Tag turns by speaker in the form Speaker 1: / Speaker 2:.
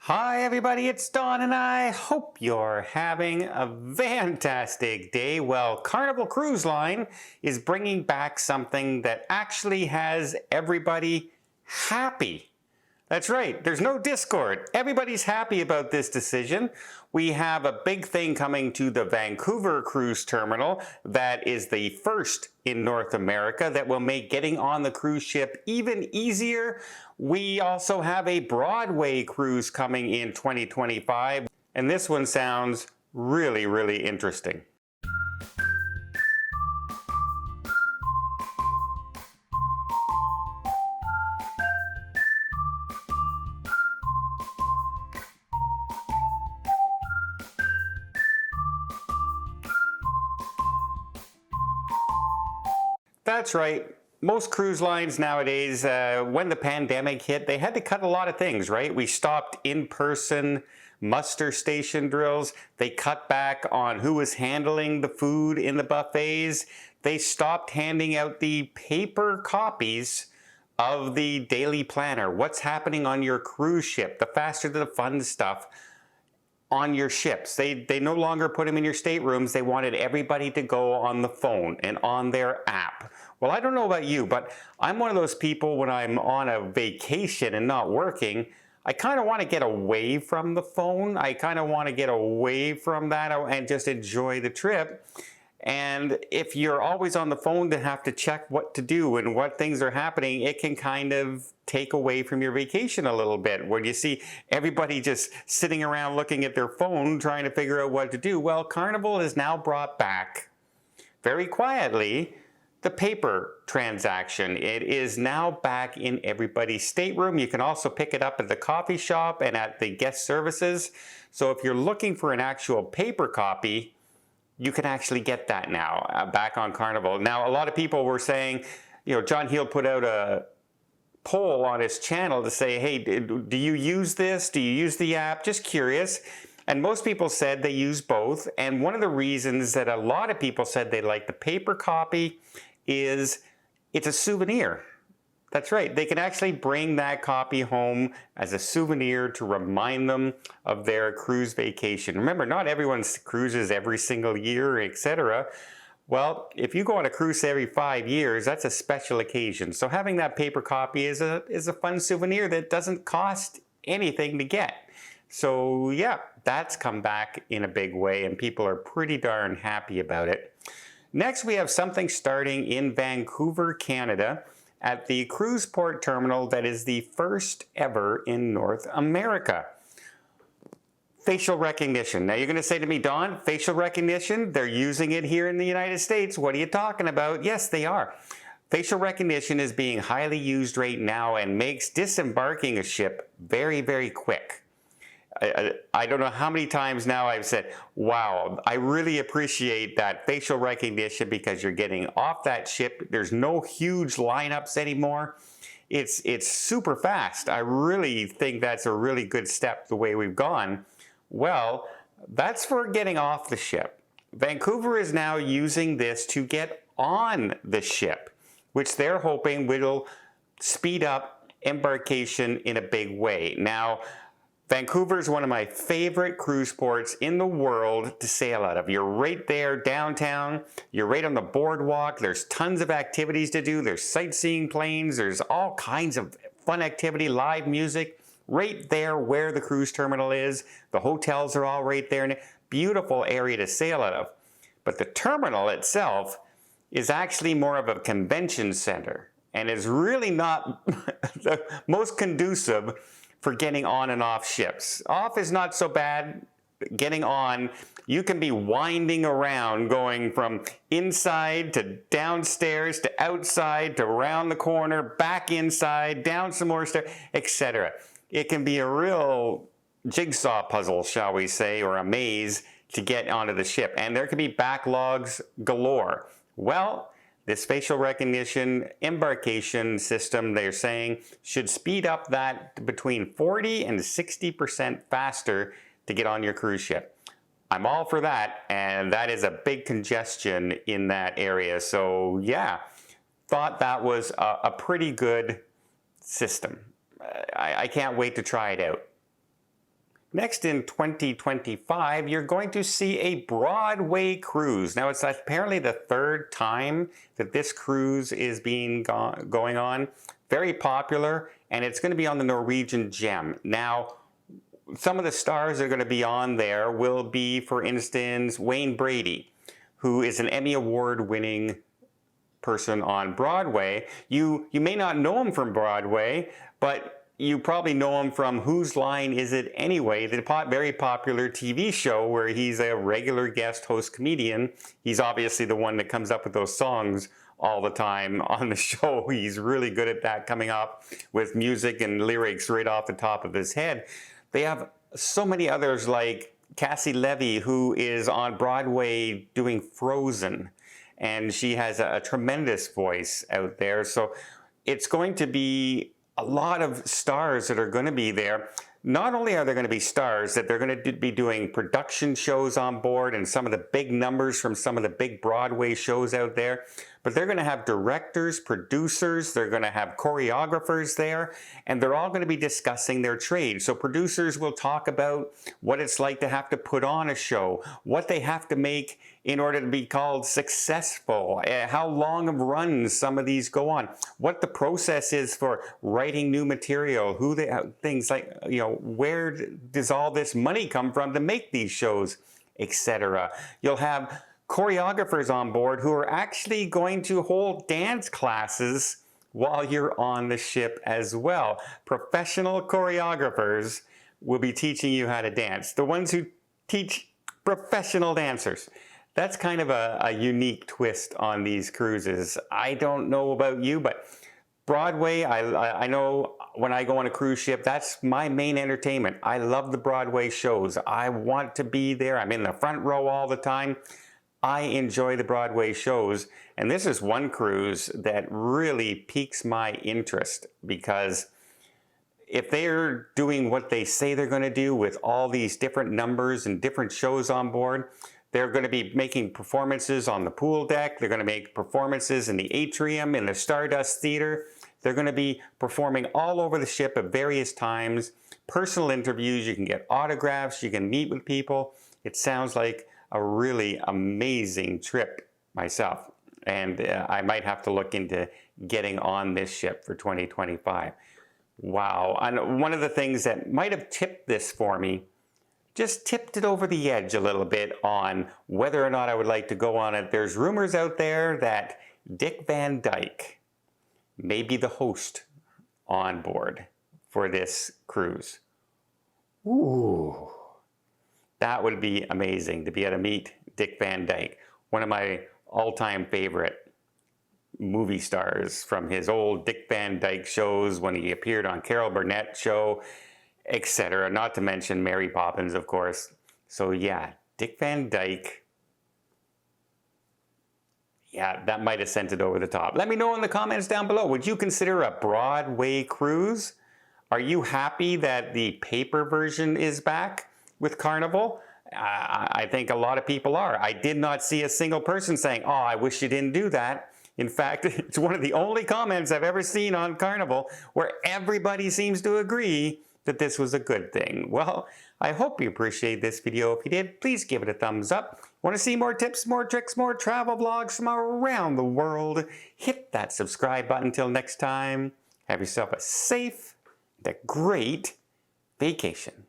Speaker 1: Hi everybody, it's Don and I hope you're having a fantastic day. Well, Carnival Cruise Line is bringing back something that actually has everybody happy. That's right, there's no discord. Everybody's happy about this decision. We have a big thing coming to the Vancouver cruise terminal that is the first in North America that will make getting on the cruise ship even easier. We also have a Broadway cruise coming in 2025, and this one sounds really interesting. That's right. Most cruise lines nowadays, when the pandemic hit, they had to cut a lot of things, right? We stopped in-person muster station drills. They cut back on who was handling the food in the buffets. They stopped handing out the paper copies of the daily planner. What's happening on your cruise ship? The faster the fun stuff on your ships. They no longer put them in your staterooms. They wanted everybody to go on the phone and on their app. Well, I don't know about you, but I'm one of those people when I'm on a vacation and not working, I kind of want to get away from the phone. I kind of want to get away from that and just enjoy the trip. And if you're always on the phone to have to check what to do and what things are happening, it can kind of take away from your vacation a little bit. When you see everybody just sitting around looking at their phone trying to figure out what to do. Well, Carnival has now brought back, very quietly, the paper transaction. It is now back in everybody's stateroom. You can also pick it up at the coffee shop and at the guest services. So if you're looking for an actual paper copy, you can actually get that now back on Carnival. Now, a lot of people were saying, John Heel put out a poll on his channel to say, hey, do you use this? Do you use the app? Just curious. And most people said they use both. And one of the reasons that a lot of people said they like the paper copy is it's a souvenir. That's right. They can actually bring that copy home as a souvenir to remind them of their cruise vacation. Remember, not everyone cruises every single year, etc. Well, if you go on a cruise every 5 years, that's a special occasion. So having that paper copy is a fun souvenir that doesn't cost anything to get. So yeah, that's come back in a big way and people are pretty darn happy about it. Next, we have something starting in Vancouver, Canada, at the cruise port terminal that is the first ever in North America. Facial recognition. Now you're going to say to me, Don, facial recognition, they're using it here in the United States. What are you talking about? Yes, they are. Facial recognition is being highly used right now and makes disembarking a ship very quick. I don't know how many times now I've said, wow, I really appreciate that facial recognition because you're getting off that ship. There's no huge lineups anymore. It's super fast. I really think that's a really good step the way we've gone. Well, that's for getting off the ship. Vancouver is now using this to get on the ship, which they're hoping will speed up embarkation in a big way. Now, Vancouver is one of my favorite cruise ports in the world to sail out of. You're right there downtown. You're right on the boardwalk. There's tons of activities to do. There's sightseeing planes. There's all kinds of fun activity, live music, right there where the cruise terminal is. The hotels are all right there. Beautiful area to sail out of. But the terminal itself is actually more of a convention center and is really not the most conducive for getting on and off ships. Off is not so bad. Getting on, you can be winding around going from inside to downstairs to outside to around the corner, back inside, down some more stairs, etc. It can be a real jigsaw puzzle, shall we say, or a maze to get onto the ship. And there can be backlogs galore. Well, this facial recognition embarkation system, they're saying, should speed up that between 40 and 60% faster to get on your cruise ship. I'm all for that, and that is a big congestion in that area. So yeah, thought that was a pretty good system. I can't wait to try it out. Next in 2025, you're going to see a Broadway cruise. Now, it's apparently the third time that this cruise is going on. Very popular, and it's going to be on the Norwegian Gem. Now, some of the stars that are going to be on there will be, for instance, Wayne Brady, who is an Emmy Award-winning person on Broadway. You may not know him from Broadway, but you probably know him from Whose Line Is It Anyway, the very popular TV show where he's a regular guest host comedian. He's obviously the one that comes up with those songs all the time on the show. He's really good at that, coming up with music and lyrics right off the top of his head. They have so many others like Cassie Levy, who is on Broadway doing Frozen, and she has a tremendous voice out there. So it's going to be a lot of stars that are going to be there. Not only are there going to be stars, that they're going to be doing production shows on board and some of the big numbers from some of the big Broadway shows out there, but they're going to have directors, producers, they're going to have choreographers there, and they're all going to be discussing their trade. So producers will talk about what it's like to have to put on a show, what they have to make in order to be called successful, how long of runs some of these go on, what the process is for writing new material, things like, where does all this money come from to make these shows, etc. You'll have choreographers on board who are actually going to hold dance classes while you're on the ship as well. Professional choreographers will be teaching you how to dance. The ones who teach professional dancers. That's kind of a unique twist on these cruises. I don't know about you, but Broadway, I know when I go on a cruise ship, that's my main entertainment. I love the Broadway shows. I want to be there. I'm in the front row all the time. I enjoy the Broadway shows, and this is one cruise that really piques my interest, because if they're doing what they say they're going to do with all these different numbers and different shows on board, they're going to be making performances on the pool deck. They're going to make performances in the atrium, in the Stardust Theater. They're going to be performing all over the ship at various times. Personal interviews, you can get autographs, you can meet with people. It sounds like a really amazing trip myself. And I might have to look into getting on this ship for 2025. Wow. And one of the things that might have tipped this for me, just tipped it over the edge a little bit on whether or not I would like to go on it. There's rumors out there that Dick Van Dyke may be the host on board for this cruise. Ooh, that would be amazing to be able to meet Dick Van Dyke, one of my all-time favorite movie stars from his old Dick Van Dyke shows when he appeared on Carol Burnett show, etc. Not to mention Mary Poppins, of course. So yeah, Dick Van Dyke. Yeah, that might have sent it over the top. Let me know in the comments down below. Would you consider a Broadway cruise? Are you happy that the paper version is back with Carnival? I think a lot of people are. I did not see a single person saying, "Oh, I wish you didn't do that." In fact, it's one of the only comments I've ever seen on Carnival where everybody seems to agree that this was a good thing. Well, I hope you appreciate this video. If you did, please give it a thumbs up. Want to see more tips, more tricks, more travel vlogs from around the world? Hit that subscribe button. Until next time, have yourself a safe and a great vacation.